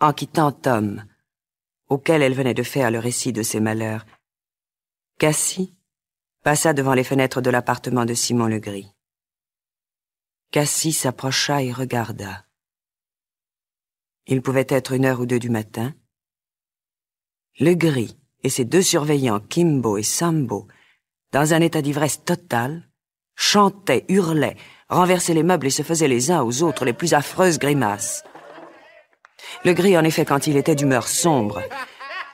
en quittant Tom, auquel elle venait de faire le récit de ses malheurs, Cassie passa devant les fenêtres de l'appartement de Simon Legris. Cassie s'approcha et regarda. Il pouvait être 1h ou 2 du matin. Legris et ses 2 surveillants, Kimbo et Sambo, dans un état d'ivresse totale, chantaient, hurlaient, renversaient les meubles et se faisaient les uns aux autres les plus affreuses grimaces. Legris, en effet, quand il était d'humeur sombre,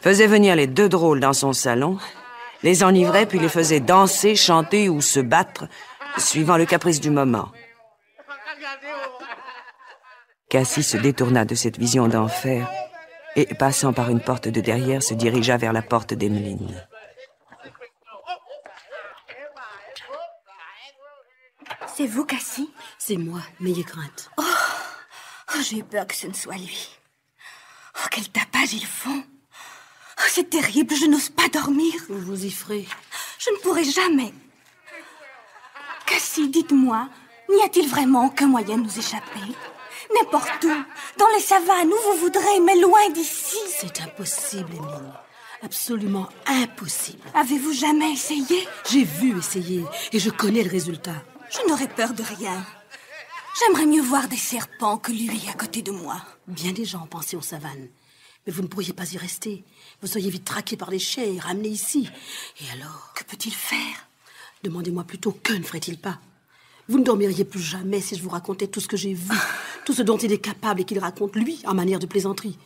faisait venir les 2 drôles dans son salon, les enivrait puis les faisait danser, chanter ou se battre, suivant le caprice du moment. Cassie se détourna de cette vision d'enfer et, passant par une porte de derrière, se dirigea vers la porte d'Emmeline. C'est vous, Cassie? C'est moi, n'ayez crainte. Oh, j'ai eu peur que ce ne soit lui. Oh, quel tapage ils font. Oh, c'est terrible, je n'ose pas dormir. Vous vous y ferez. Je ne pourrai jamais. Cassie, dites-moi, n'y a-t-il vraiment aucun moyen de nous échapper? N'importe où, dans les savanes, où vous voudrez, mais loin d'ici. C'est impossible, Emmeline. Absolument impossible. Avez-vous jamais essayé? J'ai vu essayer et je connais le résultat. Je n'aurais peur de rien. J'aimerais mieux voir des serpents que lui à côté de moi. Bien des gens pensaient aux savanes. Mais vous ne pourriez pas y rester. Vous seriez vite traqué par les chiens et ramené ici. Et alors? Que peut-il faire? Demandez-moi plutôt, que ne ferait-il pas? Vous ne dormiriez plus jamais si je vous racontais tout ce que j'ai vu, tout ce dont il est capable et qu'il raconte, lui, en manière de plaisanterie.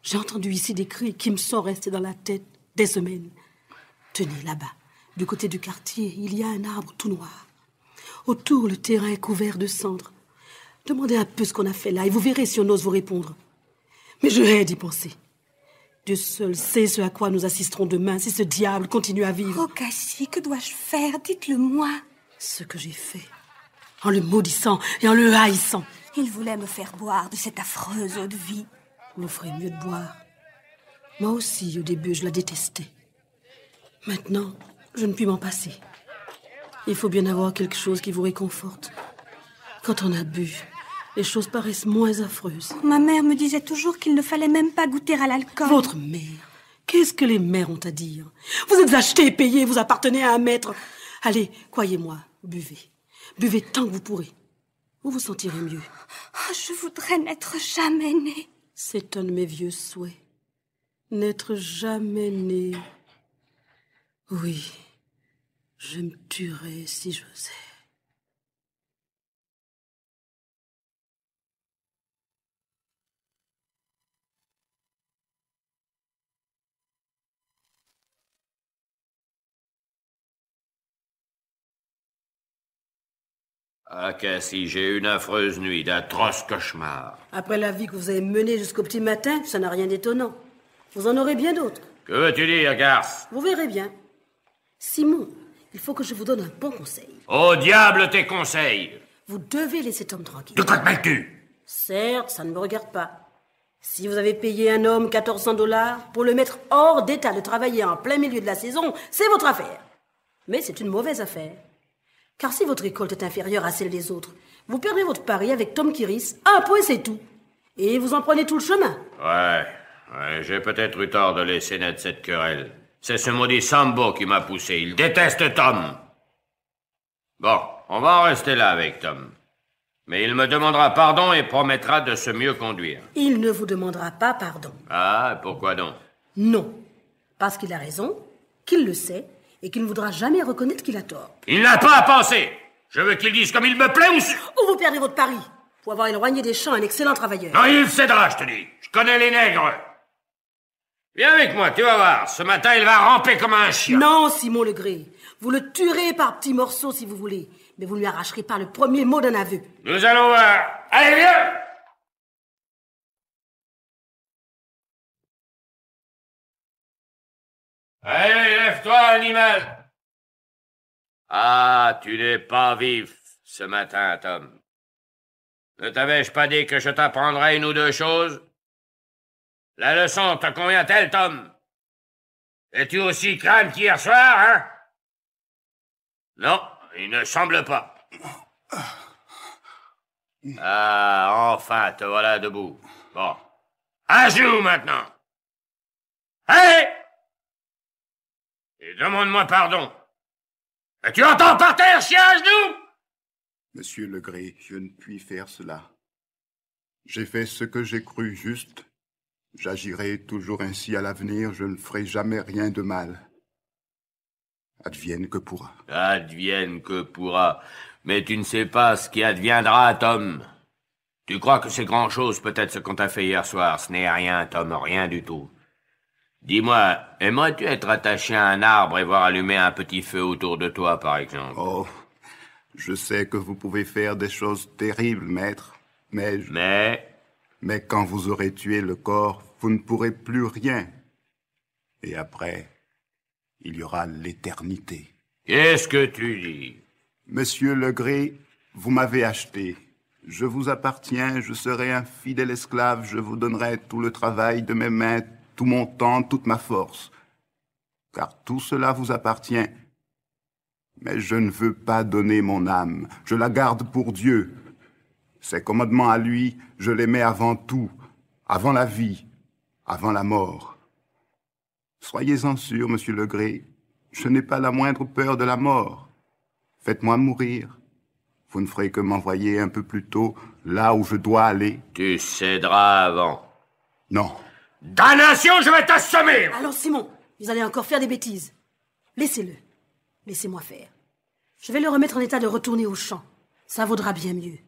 J'ai entendu ici des cris qui me sont restés dans la tête des semaines. Tenez, là-bas, du côté du quartier, il y a un arbre tout noir. Autour, le terrain est couvert de cendres. Demandez un peu ce qu'on a fait là et vous verrez si on ose vous répondre. Mais je hais d'y penser. Dieu seul sait ce à quoi nous assisterons demain si ce diable continue à vivre. Oh, Cassie, que dois-je faire? Dites-le-moi. Ce que j'ai fait, en le maudissant et en le haïssant. Il voulait me faire boire de cette affreuse eau de vie. Vous ferez mieux de boire. Moi aussi, au début, je la détestais. Maintenant, je ne puis m'en passer. Il faut bien avoir quelque chose qui vous réconforte. Quand on a bu, les choses paraissent moins affreuses. Ma mère me disait toujours qu'il ne fallait même pas goûter à l'alcool. Votre mère? Qu'est-ce que les mères ont à dire? Vous êtes acheté et payé, vous appartenez à un maître. Allez, croyez-moi, buvez. Buvez tant que vous pourrez. Vous vous sentirez mieux. Oh, je voudrais n'être jamais née. C'est un de mes vieux souhaits. N'être jamais née. Oui, je me tuerais si j'osais. Ah, Cassie, j'ai eu une affreuse nuit, d'atroces cauchemars. Après la vie que vous avez menée jusqu'au petit matin, ça n'a rien d'étonnant. Vous en aurez bien d'autres. Que veux-tu dire, garce? Vous verrez bien. Simon, il faut que je vous donne un bon conseil. Au diable tes conseils! Vous devez laisser Tom tranquille. De quoi te mêles-tu? Certes, ça ne me regarde pas. Si vous avez payé un homme 1400 $ pour le mettre hors d'état de travailler en plein milieu de la saison, c'est votre affaire. Mais c'est une mauvaise affaire. Car si votre récolte est inférieure à celle des autres, vous perdrez votre pari avec Tom Kiris, un point c'est tout. Et vous en prenez tout le chemin. Ouais, j'ai peut-être eu tort de laisser naître cette querelle. C'est ce maudit Sambo qui m'a poussé. Il déteste Tom. Bon, on va en rester là avec Tom. Mais il me demandera pardon et promettra de se mieux conduire. Il ne vous demandera pas pardon. Ah, pourquoi donc? Non. Parce qu'il a raison, qu'il le sait, et qu'il ne voudra jamais reconnaître qu'il a tort. Il n'a pas à penser. Je veux qu'il dise comme il me plaît ou vous perdrez votre pari. Pour avoir éloigné des champs un excellent travailleur. Non, il cédera, je te dis. Je connais les nègres. Viens avec moi, tu vas voir. Ce matin, il va ramper comme un chien. Non, Simon Legris. Vous le tuerez par petits morceaux si vous voulez. Mais vous ne lui arracherez pas le premier mot d'un aveu. Nous allons voir. Allez, viens! Allez, lève-toi, animal. Ah, tu n'es pas vif ce matin, Tom. Ne t'avais-je pas dit que je t'apprendrais une ou deux choses? La leçon te convient-elle, Tom? Es-tu aussi crâne qu'hier soir, hein? Non, il ne semble pas. Ah, enfin, te voilà debout. Bon, À genoux maintenant. Allez! Et demande-moi pardon. Et tu entends par terre, chien à genoux? Monsieur Legré, je ne puis faire cela. J'ai fait ce que j'ai cru juste. J'agirai toujours ainsi à l'avenir, je ne ferai jamais rien de mal. Advienne que pourra. Advienne que pourra. Mais tu ne sais pas ce qui adviendra, Tom. Tu crois que c'est grand-chose, peut-être, ce qu'on t'a fait hier soir. Ce n'est rien, Tom, rien du tout. Dis-moi, aimerais-tu être attaché à un arbre et voir allumer un petit feu autour de toi, par exemple? Oh, je sais que vous pouvez faire des choses terribles, maître, mais quand vous aurez tué le corps, vous ne pourrez plus rien. Et après, il y aura l'éternité. Qu'est-ce que tu dis? Monsieur Legré, vous m'avez acheté. Je vous appartiens, je serai un fidèle esclave, je vous donnerai tout le travail de mes mains, tout mon temps, toute ma force. Car tout cela vous appartient. Mais je ne veux pas donner mon âme, je la garde pour Dieu. Ses commandements à lui, je les mets avant tout, avant la vie, avant la mort. Soyez-en sûr, monsieur Legré, je n'ai pas la moindre peur de la mort. Faites-moi mourir. Vous ne ferez que m'envoyer un peu plus tôt là où je dois aller. Tu céderas avant. Non. Damnation, je vais t'assommer! Alors Simon, vous allez encore faire des bêtises. Laissez-le. Laissez-moi faire. Je vais le remettre en état de retourner au champ. Ça vaudra bien mieux.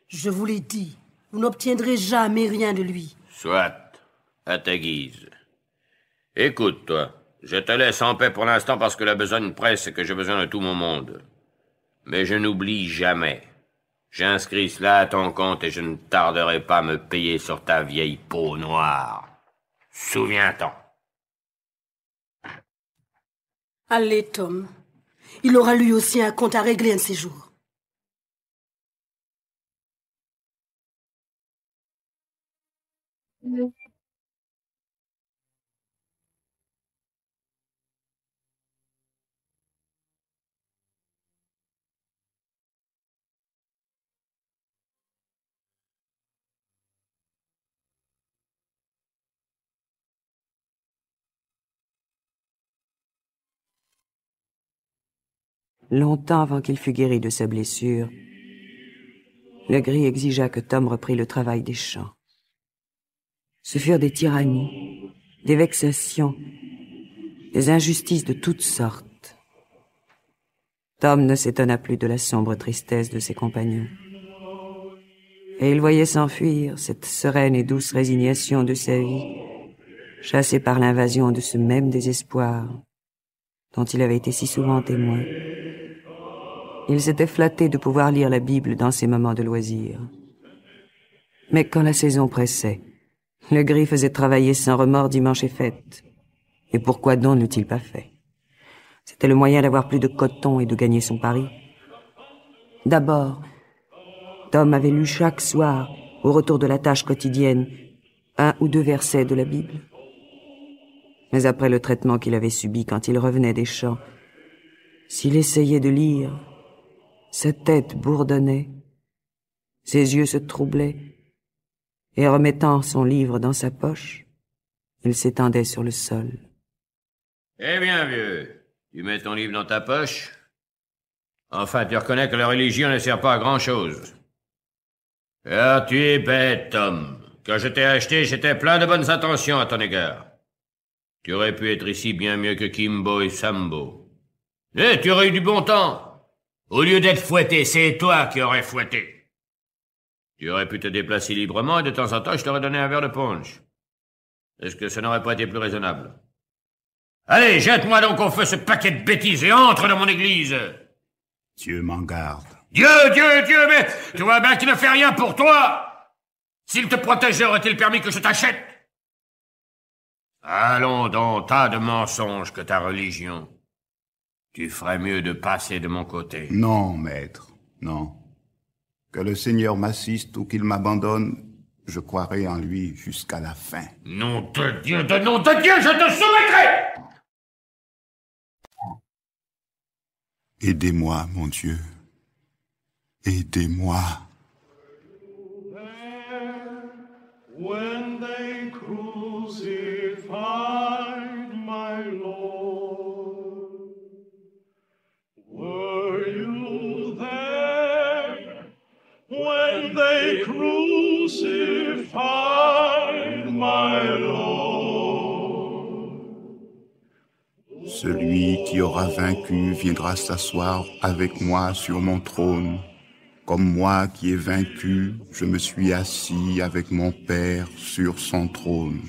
Je vous l'ai dit, vous n'obtiendrez jamais rien de lui. Soit, à ta guise. Écoute, toi, je te laisse en paix pour l'instant parce que la besogne presse et que j'ai besoin de tout mon monde. Mais je n'oublie jamais. J'inscris cela à ton compte et je ne tarderai pas à me payer sur ta vieille peau noire. Souviens-t'en. Allez, Tom. Il aura lui aussi un compte à régler un de ces jours. Longtemps avant qu'il fût guéri de sa blessure, Legré exigea que Tom reprît le travail des champs. Ce furent des tyrannies, des vexations, des injustices de toutes sortes. Tom ne s'étonna plus de la sombre tristesse de ses compagnons. Et il voyait s'enfuir cette sereine et douce résignation de sa vie, chassé par l'invasion de ce même désespoir dont il avait été si souvent témoin. Il s'était flatté de pouvoir lire la Bible dans ses moments de loisir. Mais quand la saison pressait, Legré faisait travailler sans remords dimanche et fête. Et pourquoi donc n'eût-il pas fait? C'était le moyen d'avoir plus de coton et de gagner son pari. D'abord, Tom avait lu chaque soir, au retour de la tâche quotidienne, 1 ou 2 versets de la Bible. Mais après le traitement qu'il avait subi quand il revenait des champs, s'il essayait de lire, sa tête bourdonnait, ses yeux se troublaient, et remettant son livre dans sa poche, il s'étendait sur le sol. Eh bien, vieux, tu mets ton livre dans ta poche? Enfin, tu reconnais que la religion ne sert pas à grand-chose. Ah, tu es bête, Tom. Quand je t'ai acheté, j'étais plein de bonnes intentions à ton égard. Tu aurais pu être ici bien mieux que Kimbo et Sambo. Et tu aurais eu du bon temps. Au lieu d'être fouetté, c'est toi qui aurais fouetté. Tu aurais pu te déplacer librement et de temps en temps, je t'aurais donné un verre de punch. Est-ce que ça n'aurait pas été plus raisonnable? Allez, jette-moi donc au feu ce paquet de bêtises et entre dans mon église. Dieu m'en garde. Dieu, mais tu vois bien qu'il ne fait rien pour toi. S'il te protégeait, aurait-il permis que je t'achète? Allons donc, tas de mensonges que ta religion. Tu ferais mieux de passer de mon côté. Non, maître, non. Que le Seigneur m'assiste ou qu'il m'abandonne, je croirai en lui jusqu'à la fin. Nom de Dieu, je te soumettrai! Aidez-moi, mon Dieu. Aidez-moi. When they crucified my Lord, were you there? When they crucified my Lord. Celui qui aura vaincu viendra s'asseoir avec moi sur mon trône. Comme moi qui ai vaincu, je me suis assis avec mon Père sur son trône.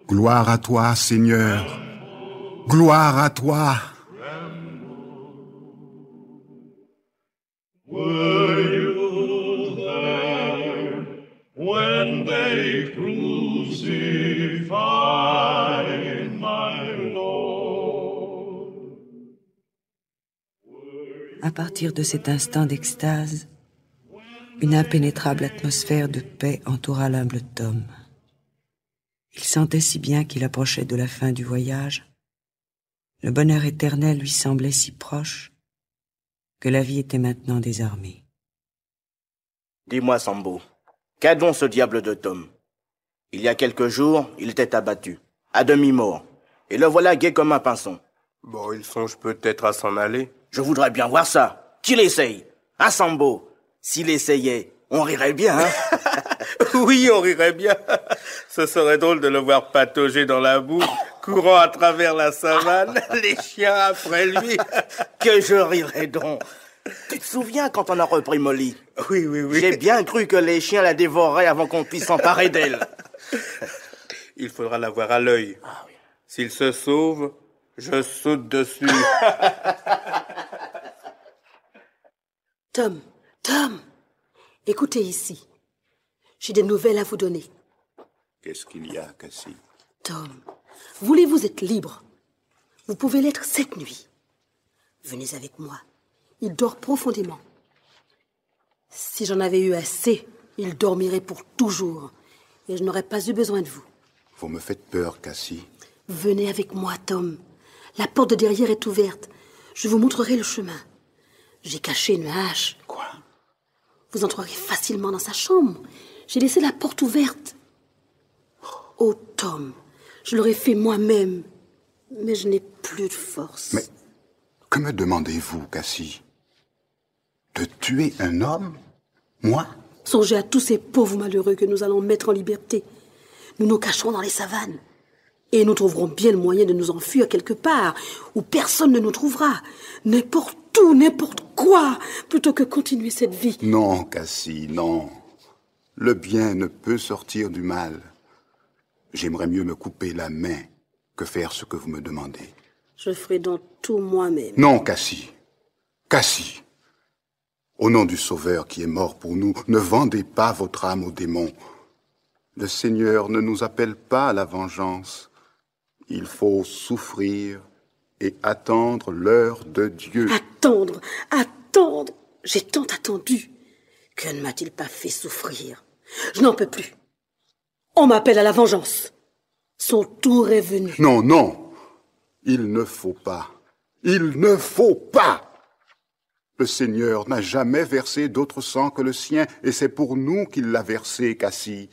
Gloire à toi, Seigneur. Gloire à toi. Were you there when they crucified my Lord? À partir de cet instant d'extase, une impénétrable atmosphère de paix entoura l'humble Tom. Il sentait si bien qu'il approchait de la fin du voyage. Le bonheur éternel lui semblait si proche que la vie était maintenant désarmée. Dis-moi, Sambo, qu'a donc ce diable de Tom? Il y a quelques jours, il était abattu, à demi-mort, et le voilà gai comme un pinson. Bon, il songe peut-être à s'en aller. Je voudrais bien voir ça. Qu'il essaye. Hein, Sambo? S'il essayait, on rirait bien, hein? Oui, on rirait bien. Ce serait drôle de le voir patauger dans la boue, courant à travers la savane, les chiens après lui. Que je rirais donc. Tu te souviens quand on a repris Molly? Oui, oui, oui. J'ai bien cru que les chiens la dévoreraient avant qu'on puisse s'emparer d'elle. Il faudra la voir à l'œil. Ah, oui. S'il se sauve, je saute dessus. Tom, écoutez ici. J'ai des nouvelles à vous donner. Qu'est-ce qu'il y a, Cassie? Tom, voulez-vous être libre? Vous pouvez l'être cette nuit. Venez avec moi. Il dort profondément. Si j'en avais eu assez, il dormirait pour toujours. Et je n'aurais pas eu besoin de vous. Vous me faites peur, Cassie. Venez avec moi, Tom. La porte de derrière est ouverte. Je vous montrerai le chemin. J'ai caché une hache. Quoi? Vous entrerez facilement dans sa chambre. J'ai laissé la porte ouverte. Oh, Tom, je l'aurais fait moi-même. Mais je n'ai plus de force. Mais que me demandez-vous, Cassie? De tuer un homme? Moi? Songez à tous ces pauvres malheureux que nous allons mettre en liberté. Nous nous cacherons dans les savanes. Et nous trouverons bien le moyen de nous enfuir quelque part, où personne ne nous trouvera. N'importe où, n'importe quoi, plutôt que continuer cette vie. Non, Cassie, non. Le bien ne peut sortir du mal. J'aimerais mieux me couper la main que faire ce que vous me demandez. Je ferai donc tout moi-même. Non, Cassie. Cassie. Au nom du Sauveur qui est mort pour nous, ne vendez pas votre âme aux démons. Le Seigneur ne nous appelle pas à la vengeance. Il faut souffrir et attendre l'heure de Dieu. Attendre. J'ai tant attendu. Que ne m'a-t-il pas fait souffrir? Je n'en peux plus. On m'appelle à la vengeance. Son tour est venu. Non. Il ne faut pas. Il ne faut pas. Le Seigneur n'a jamais versé d'autre sang que le sien, et c'est pour nous qu'il l'a versé, Cassie.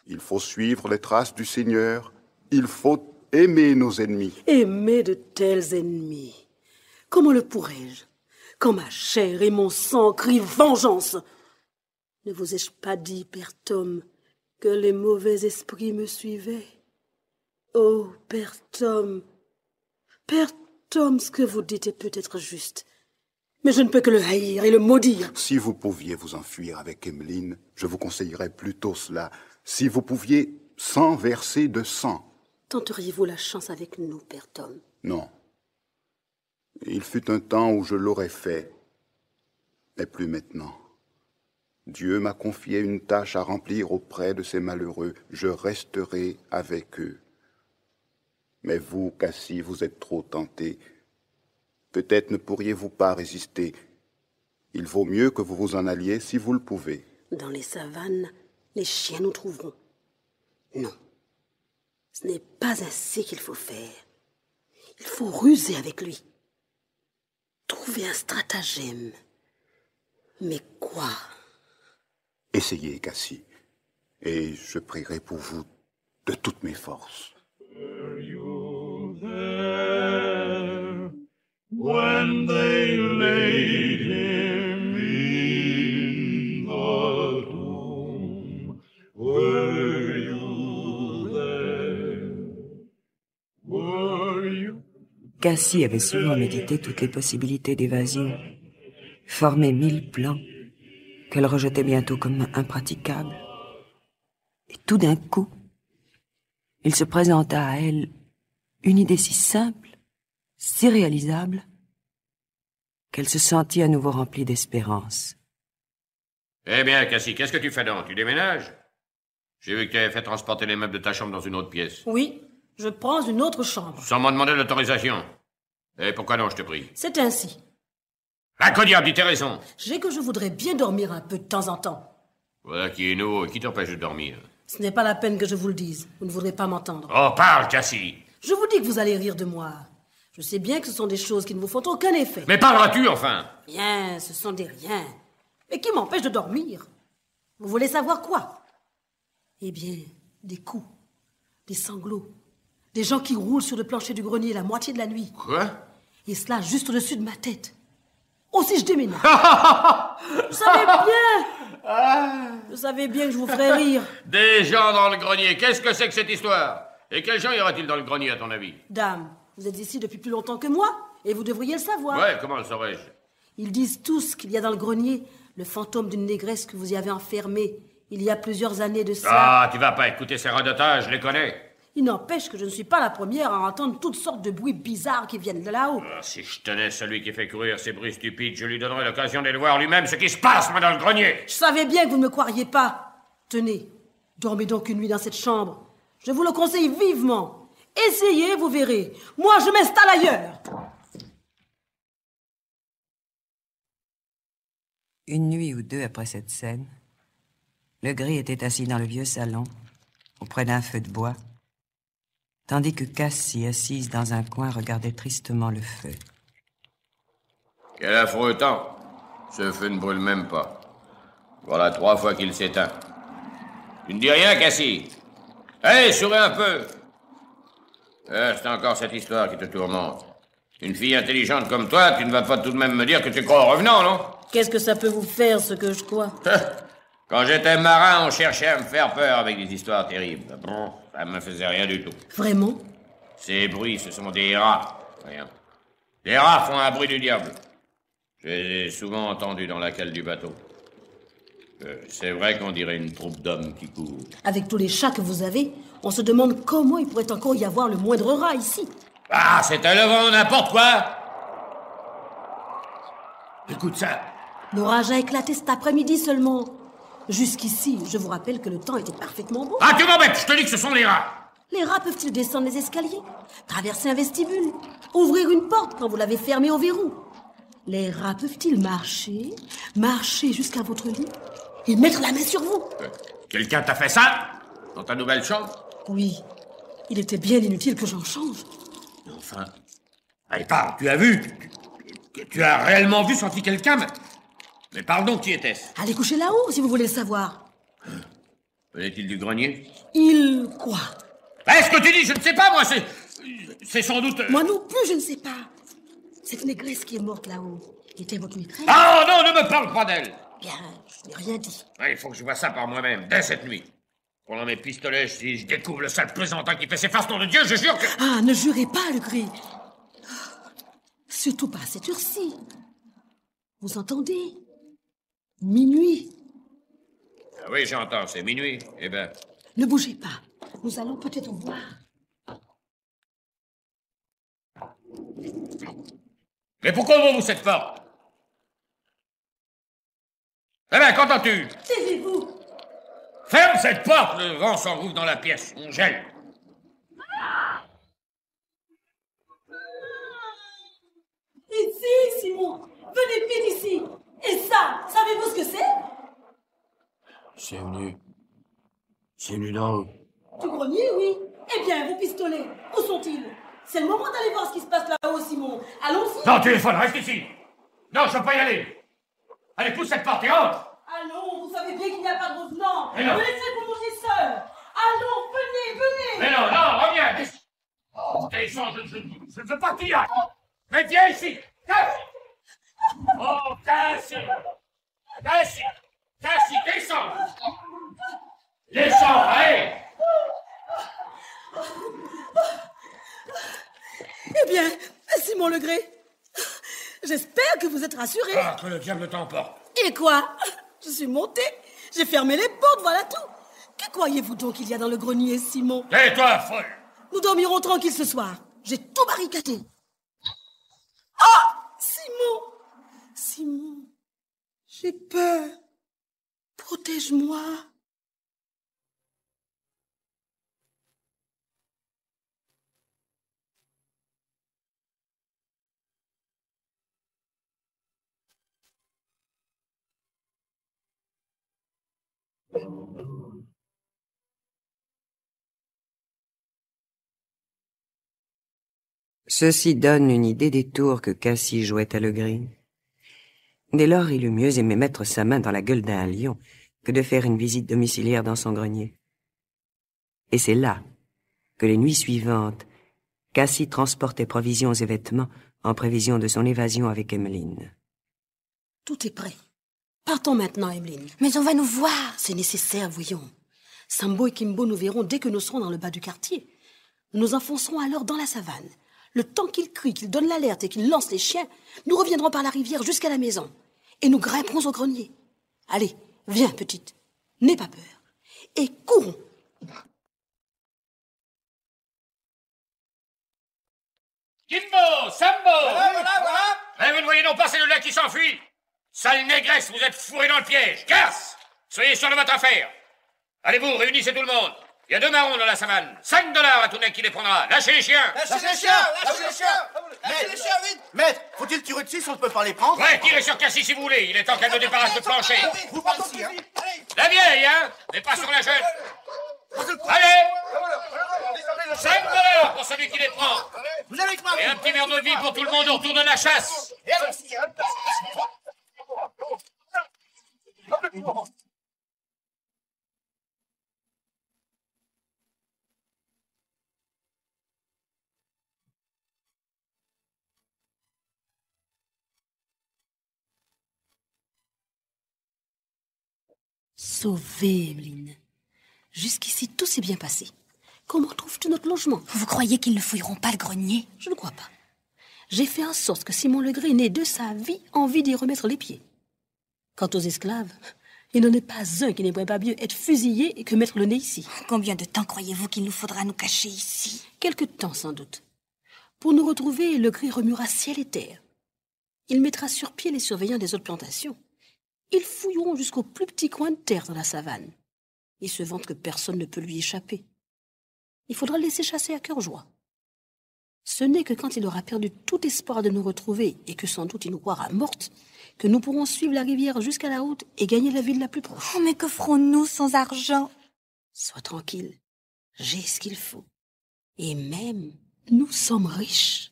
Il faut suivre les traces du Seigneur. Il faut aimer nos ennemis. Aimer de tels ennemis. Comment le pourrais-je, quand ma chair et mon sang crient vengeance? Ne vous ai-je pas dit, Père Tom, que les mauvais esprits me suivaient? Oh, Père Tom, ce que vous dites est peut-être juste. Mais je ne peux que le haïr et le maudire. Si vous pouviez vous enfuir avec Emmeline, je vous conseillerais plutôt cela. Si vous pouviez sans verser de sang. Tenteriez-vous la chance avec nous, Père Tom? Non. Il fut un temps où je l'aurais fait, mais plus maintenant. Dieu m'a confié une tâche à remplir auprès de ces malheureux. Je resterai avec eux. Mais vous, Cassie, vous êtes trop tenté. Peut-être ne pourriez-vous pas résister. Il vaut mieux que vous vous en alliez si vous le pouvez. Dans les savanes, les chiens nous trouveront. Non. Ce n'est pas ainsi qu'il faut faire. Il faut ruser avec lui. Trouver un stratagème. Mais quoi? Essayez, Cassie. Et je prierai pour vous de toutes mes forces. Were you there when they laid him in the tomb? Were you there? Were you? Cassie avait souvent médité toutes les possibilités d'évasion, formé 1000 plans qu'elle rejetait bientôt comme impraticables. Et tout d'un coup, il se présenta à elle une idée si simple, si réalisable, qu'elle se sentit à nouveau remplie d'espérance. Eh bien, Cassie, qu'est-ce que tu fais donc? Tu déménages? J'ai vu que tu avais fait transporter les meubles de ta chambre dans une autre pièce. Oui, je prends une autre chambre. Sans m'en demander l'autorisation. Et pourquoi non, je te prie? C'est ainsi. Ah, qu'au diable, dis tes raisons. J'ai que je voudrais bien dormir un peu de temps en temps. Voilà qui est nouveau et qui t'empêche de dormir. Ce n'est pas la peine que je vous le dise. Vous ne voudrez pas m'entendre. Oh, parle, Cassie. Je vous dis que vous allez rire de moi. Je sais bien que ce sont des choses qui ne vous font aucun effet. Mais parleras-tu, enfin? Rien, ce sont des riens. Mais qui m'empêchent de dormir? Vous voulez savoir quoi? Eh bien, des coups, des sanglots, des gens qui roulent sur le plancher du grenier la moitié de la nuit. Quoi? Et cela juste au-dessus de ma tête. Oh, si je déménage. Je savais bien que je vous ferais rire. Des gens dans le grenier. Qu'est-ce que c'est que cette histoire? Et quels gens y aura-t-il dans le grenier, à ton avis? Dame, vous êtes ici depuis plus longtemps que moi, et vous devriez le savoir. Ouais, comment le saurais-je? Ils disent tous qu'il y a dans le grenier le fantôme d'une négresse que vous y avez enfermée il y a plusieurs années de cela. Ah, tu vas pas écouter ces radotages, je les connais. Il n'empêche que je ne suis pas la première à entendre toutes sortes de bruits bizarres qui viennent de là-haut. Ah, si je tenais celui qui fait courir ces bruits stupides, je lui donnerais l'occasion d'aller voir lui-même ce qui se passe, moi, dans le grenier. Je savais bien que vous ne me croiriez pas. Tenez, dormez donc une nuit dans cette chambre. Je vous le conseille vivement. Essayez, vous verrez. Moi, je m'installe ailleurs. Une nuit ou deux après cette scène, Legris était assis dans le vieux salon, auprès d'un feu de bois, tandis que Cassie, assise dans un coin, regardait tristement le feu. Quel affreux temps. Ce feu ne brûle même pas. Voilà 3 fois qu'il s'éteint. Tu ne dis rien, Cassie? Allez, souris un peu. C'est encore cette histoire qui te tourmente. Une fille intelligente comme toi, tu ne vas pas tout de même me dire que tu crois au revenant, non? Qu'est-ce que ça peut vous faire, ce que je crois? Quand j'étais marin, on cherchait à me faire peur avec des histoires terribles. Bon, ça me faisait rien du tout. Vraiment? Ces bruits, ce sont des rats. Rien. Les rats font un bruit du diable. Je les ai souvent entendus dans la cale du bateau. C'est vrai qu'on dirait une troupe d'hommes qui courent. Avec tous les chats que vous avez, on se demande comment il pourrait encore y avoir le moindre rat ici. Ah, c'est un levant, n'importe quoi! Écoute ça. L'orage a éclaté cet après-midi seulement. Jusqu'ici, je vous rappelle que le temps était parfaitement beau. Ah, tu m'embêtes, je te dis que ce sont les rats! Les rats peuvent-ils descendre les escaliers, traverser un vestibule, ouvrir une porte quand vous l'avez fermée au verrou? Les rats peuvent-ils marcher jusqu'à votre lit et mettre la main sur vous? Quelqu'un t'a fait ça? Dans ta nouvelle chambre? Oui, il était bien inutile que j'en change. Enfin... Allez, parle, tu as vu? Tu as réellement vu, senti quelqu'un? Mais parle donc, qui était-ce? Allez coucher là-haut, si vous voulez le savoir. Venait-il du grenier? Il... quoi? Est-ce que tu dis? Je ne sais pas, moi, c'est sans doute... Moi non plus, je ne sais pas. Cette négresse qui est morte là-haut était votre maîtresse? Ah non, ne me parle pas d'elle! Bien, je n'ai rien dit. Il faut que je vois ça par moi-même, dès cette nuit. Prenant mes pistolets, si je découvre le sale plaisantin qui fait ses farces, nom de Dieu, je jure que... Ah, ne jurez pas, Legris. Surtout pas à cette heure-ci. Vous entendez? Minuit. Ah oui, j'entends, c'est minuit. Eh ben... Ne bougez pas. Nous allons peut-être voir. Mais pourquoi ouvrez-vous cette porte? Eh ben, qu'entends-tu? Taisez-vous. Ferme cette porte! Le vent s'engouffre dans la pièce. On gèle. Ici, Simon. Venez vite ici. Et ça, savez-vous ce que c'est? C'est venu d'en haut. Du grenier, oui. Eh bien, vos pistolets, où sont-ils? C'est le moment d'aller voir ce qui se passe là-haut, Simon. Allons-y. Non, téléphone, reste ici. Non, je ne peux pas y aller. Allez, pousse cette porte et entre. Allons, vous savez bien qu'il n'y a pas de revenant. Mais non. Me laissez vous manger peur. Allons, venez. Mais non, reviens. Descends, je ne veux pas que tu y ailles. Mais viens ici. Oh, Cassie, descends. Descends, allez. Eh bien, Simon Legré, j'espère que vous êtes rassuré. Ah, que le diable t'emporte. Et quoi? Je suis montée, j'ai fermé les portes, voilà tout. Que croyez-vous donc qu'il y a dans le grenier, Simon? Tais-toi, folle. Nous dormirons tranquilles ce soir. J'ai tout barricadé. Ah! Simon, j'ai peur. Protège-moi. Ceci donne une idée des tours que Cassie jouait à Legris. Dès lors, il eût mieux aimé mettre sa main dans la gueule d'un lion que de faire une visite domiciliaire dans son grenier. Et c'est là que les nuits suivantes, Cassie transportait provisions et vêtements en prévision de son évasion avec Emmeline. Tout est prêt. Partons maintenant, Emmeline. Mais on va nous voir. C'est nécessaire, voyons. Sambo et Kimbo nous verront dès que nous serons dans le bas du quartier. Nous nous enfoncerons alors dans la savane. Le temps qu'ils crient, qu'ils donnent l'alerte et qu'ils lancent les chiens, nous reviendrons par la rivière jusqu'à la maison. Et nous grimperons au grenier. Allez, viens, petite. N'aie pas peur. Et courons. Kimbo, Sambo. Voilà. Vous ne voyez non pas, c'est le lac qui s'enfuit. Sale négresse, vous êtes fourrés dans le piège. Garce, soyez sûr de votre affaire. Allez-vous, réunissez tout le monde. Il y a 2 marrons dans la savane. $5 à tout mec qui les prendra. Lâchez les chiens. Lâchez les chiens, vite. Maître, faut-il tirer dessus si on ne peut pas les prendre? Ouais, tirez sur Cassie si vous voulez. Il est temps qu'elle me débarrasse de plancher. Vous partez ici, hein. La vieille, hein, mais pas sur la jeune. Allez, $5 pour celui qui les prend. Vous avez que moi. Et un petit verre d'eau de vie pour tout le monde au retour de la chasse. Sauvée, Emmeline. Jusqu'ici, tout s'est bien passé. Comment trouves-tu notre logement? Vous croyez qu'ils ne fouilleront pas le grenier? Je ne crois pas. J'ai fait en sorte que Simon Legré n'ait de sa vie envie d'y remettre les pieds. Quant aux esclaves, il n'en est pas un qui n'aimerait pas mieux être fusillé que mettre le nez ici. Combien de temps croyez-vous qu'il nous faudra nous cacher ici? Quelque temps, sans doute. Pour nous retrouver, Legré remuera ciel et terre. Il mettra sur pied les surveillants des autres plantations. Ils fouilleront jusqu'au plus petit coin de terre dans la savane. Il se vante que personne ne peut lui échapper. Il faudra le laisser chasser à cœur joie. Ce n'est que quand il aura perdu tout espoir de nous retrouver et que sans doute il nous croira morte, que nous pourrons suivre la rivière jusqu'à la route et gagner la ville la plus proche. Oh, mais que ferons-nous sans argent? Sois tranquille, j'ai ce qu'il faut. Et même, nous sommes riches.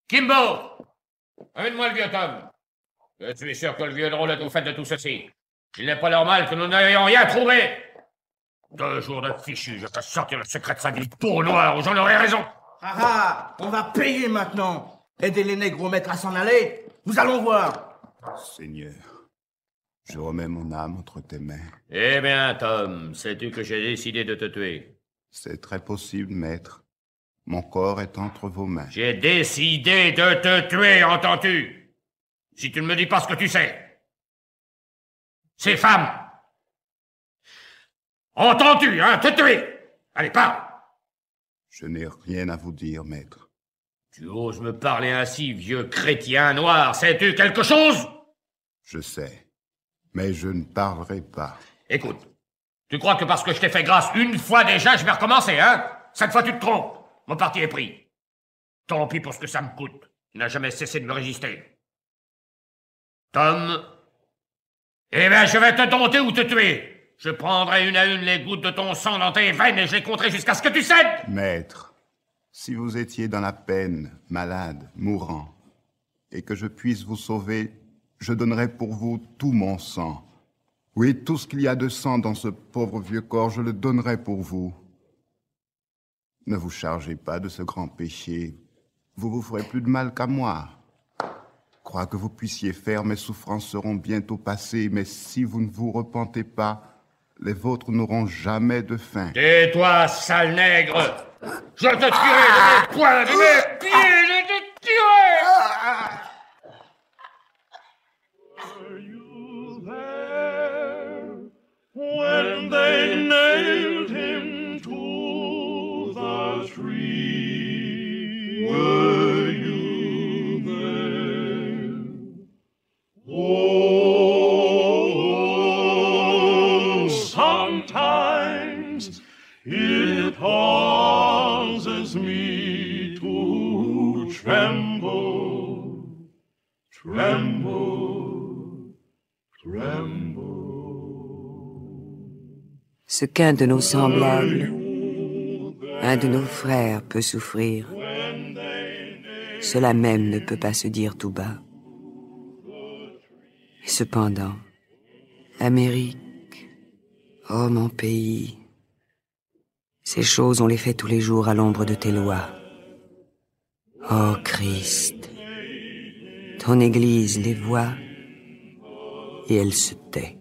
Kimbo, amène-moi le vieux Tom. Je suis sûr que le vieux drôle est au fait de tout ceci. Il n'est pas normal que nous n'ayons rien trouvé. 2 jours de fichu, je fais sortir le secret de sa vie pour noir, ou j'en aurais raison. Ah, on va payer maintenant. Aider les nègres maîtres à s'en aller. Nous allons voir. Seigneur, je remets mon âme entre tes mains. Eh bien, Tom, sais-tu que j'ai décidé de te tuer? C'est très possible, maître. Mon corps est entre vos mains. J'ai décidé de te tuer, entends-tu? Si tu ne me dis pas ce que tu sais. Ces femmes. Entends-tu, hein, te tuer? Allez, parle. Je n'ai rien à vous dire, maître. Tu oses me parler ainsi, vieux chrétien noir, sais-tu quelque chose? Je sais, mais je ne parlerai pas. Écoute, tu crois que parce que je t'ai fait grâce une fois déjà, je vais recommencer, hein? Cette fois, tu te trompes. Mon parti est pris. Tant pis pour ce que ça me coûte. Tu n'as jamais cessé de me résister. Tom, eh bien, je vais te dompter ou te tuer. Je prendrai une à une les gouttes de ton sang dans tes veines et je les compterai jusqu'à ce que tu cèdes. Maître, si vous étiez dans la peine, malade, mourant, et que je puisse vous sauver, je donnerai pour vous tout mon sang. Oui, tout ce qu'il y a de sang dans ce pauvre vieux corps, je le donnerai pour vous. Ne vous chargez pas de ce grand péché. Vous vous ferez plus de mal qu'à moi. Quoi que vous puissiez faire, mes souffrances seront bientôt passées, mais si vous ne vous repentez pas, les vôtres n'auront jamais de fin. Tais-toi, sale nègre! Je te tuerai de mes poings, de mes pieds, je te tuerai! Were you there when they nailed him to the tree? Were you there? Oh, sometimes it causes me to tremble, tremble, tremble. Ce qu'un de nos semblables, un de nos frères peut souffrir, cela même ne peut pas se dire tout bas. Et cependant, Amérique, oh mon pays, ces choses on les fait tous les jours à l'ombre de tes lois. Oh Christ, ton Église les voit et elle se tait.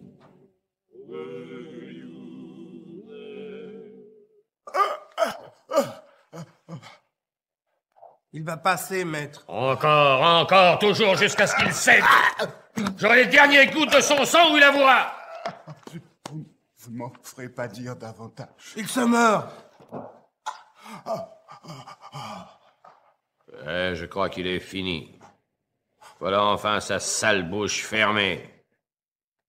Il va passer, maître. Encore, toujours, jusqu'à ce qu'il cède. J'aurai les dernières gouttes de son sang où il avouera. Vous ne m'en ferez pas dire davantage. Il se meurt. Je crois qu'il est fini. Voilà enfin sa sale bouche fermée.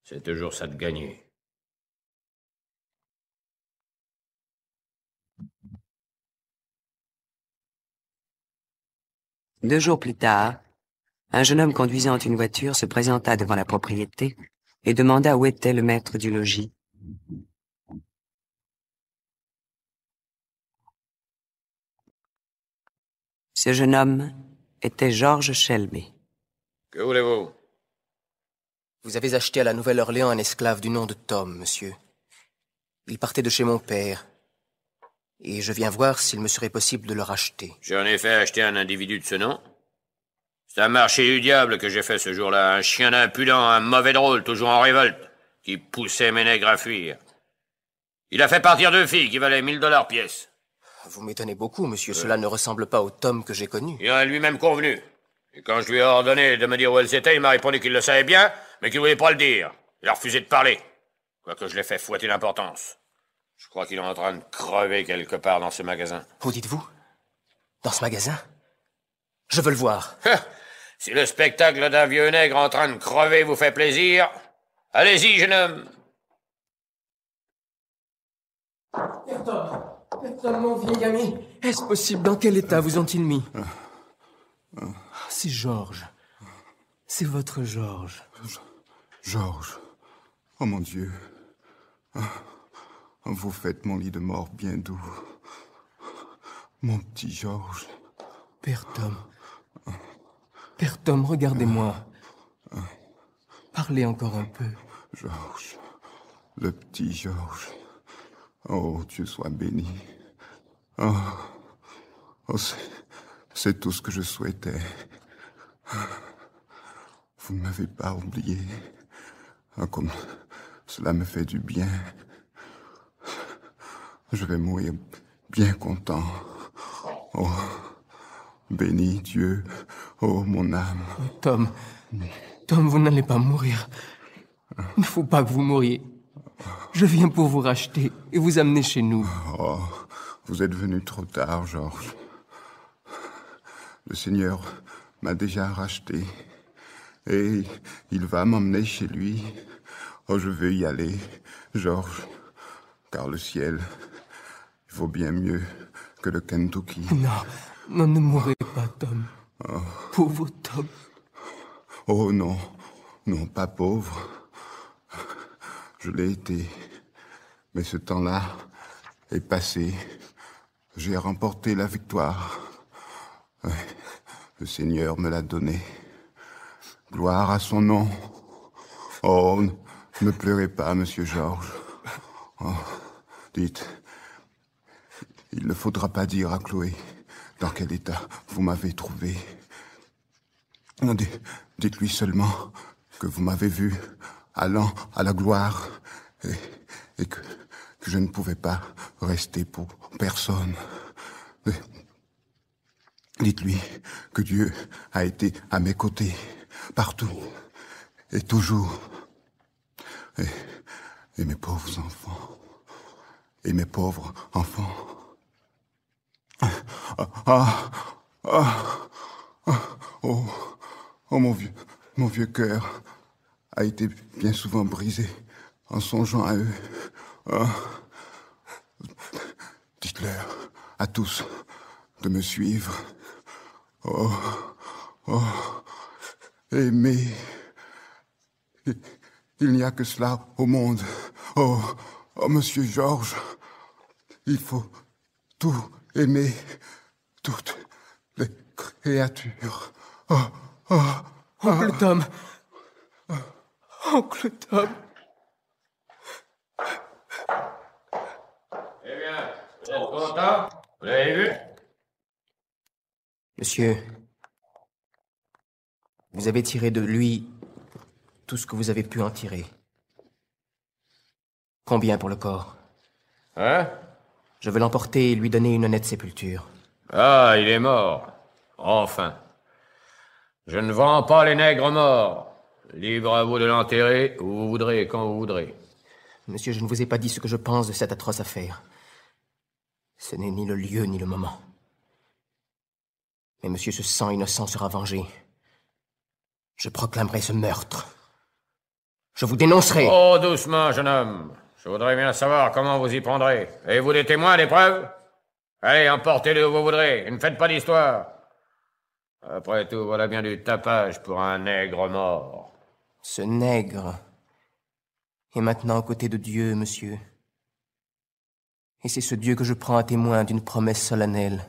C'est toujours ça de gagner. Deux jours plus tard, un jeune homme conduisant une voiture se présenta devant la propriété et demanda où était le maître du logis. Ce jeune homme était George Shelby. Que voulez-vous? Vous avez acheté à la Nouvelle-Orléans un esclave du nom de Tom, monsieur. Il partait de chez mon père. Et je viens voir s'il me serait possible de le racheter. J'ai en effet acheté un individu de ce nom. C'est un marché du diable que j'ai fait ce jour-là. Un chien impudent, un mauvais drôle, toujours en révolte, qui poussait mes nègres à fuir. Il a fait partir 2 filles qui valaient $1000 pièce. Vous m'étonnez beaucoup, monsieur. Cela ne ressemble pas au Tom que j'ai connu. Il en a lui-même convenu. Et quand je lui ai ordonné de me dire où elles étaient, il m'a répondu qu'il le savait bien, mais qu'il voulait pas le dire. Il a refusé de parler. Quoique je l'ai fait fouetter d'importance. Je crois qu'il est en train de crever quelque part dans ce magasin. Où dites-vous? Dans ce magasin? Je veux le voir. Si le spectacle d'un vieux nègre en train de crever vous fait plaisir, allez-y, jeune homme. Berton, mon vieil ami, est-ce possible? Dans quel état vous ont-ils mis? C'est Georges. C'est votre Georges. Georges, oh mon Dieu. Vous faites mon lit de mort bien doux. Mon petit Georges. Père Tom, regardez-moi. Parlez encore un peu. Georges, le petit Georges. Oh, Dieu soit béni. Oh, c'est tout ce que je souhaitais. Vous ne m'avez pas oublié. Comme cela me fait du bien. Je vais mourir bien content. Oh, bénis Dieu, oh mon âme. Tom, vous n'allez pas mourir. Il ne faut pas que vous mouriez. Je viens pour vous racheter et vous amener chez nous. Oh, vous êtes venu trop tard, Georges. Le Seigneur m'a déjà racheté et il va m'emmener chez lui. Oh, je veux y aller, Georges, car le ciel vaut bien mieux que le Kentucky. Non, ne mourrez pas, Tom. Oh. Pauvre Tom. Oh non, pas pauvre. Je l'ai été Mais ce temps-là est passé. J'ai remporté la victoire. Ouais, le Seigneur me l'a donné. Gloire à son nom. Oh, ne pleurez pas, Monsieur Georges. Oh, dites, il ne faudra pas dire à Chloé dans quel état vous m'avez trouvé. Non, dites-lui seulement que vous m'avez vu allant à la gloire et que je ne pouvais pas rester pour personne. Dites-lui que Dieu a été à mes côtés, partout et toujours. Et mes pauvres enfants, et mes pauvres enfants. Oh, mon vieux cœur a été bien souvent brisé en songeant à eux. Dites-leur à tous de me suivre. Aimez. Il n'y a que cela au monde. Oh, Monsieur Georges, il faut tout aimer, toutes les créatures. Oncle Tom. Oncle Tom. Eh bien, vous êtes content? Vous l'avez vu? Monsieur, vous avez tiré de lui tout ce que vous avez pu en tirer. Combien pour le corps? Hein? Je veux l'emporter et lui donner une honnête sépulture. Ah, il est mort. Enfin. Je ne vends pas les nègres morts. Libre à vous de l'enterrer où vous voudrez et quand vous voudrez. Monsieur, je ne vous ai pas dit ce que je pense de cette atroce affaire. Ce n'est ni le lieu ni le moment. Mais monsieur, ce sang innocent sera vengé. Je proclamerai ce meurtre. Je vous dénoncerai. Oh, doucement, jeune homme. Je voudrais bien savoir comment vous y prendrez. Avez-vous des témoins, des preuves? Allez, emportez-le où vous voudrez, et ne faites pas d'histoire. Après tout, voilà bien du tapage pour un nègre mort. Ce nègre est maintenant aux côtés de Dieu, monsieur. Et c'est ce Dieu que je prends à témoin d'une promesse solennelle.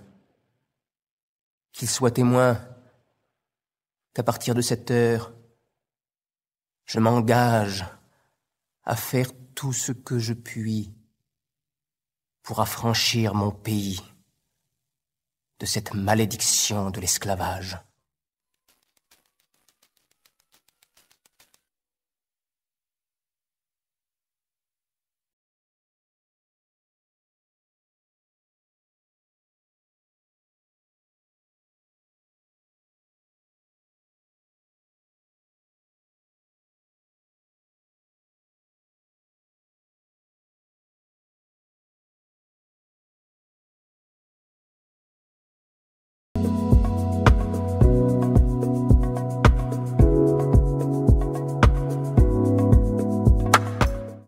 Qu'il soit témoin qu'à partir de cette heure, je m'engage à faire tout ce que je puis pour affranchir mon pays de cette malédiction de l'esclavage.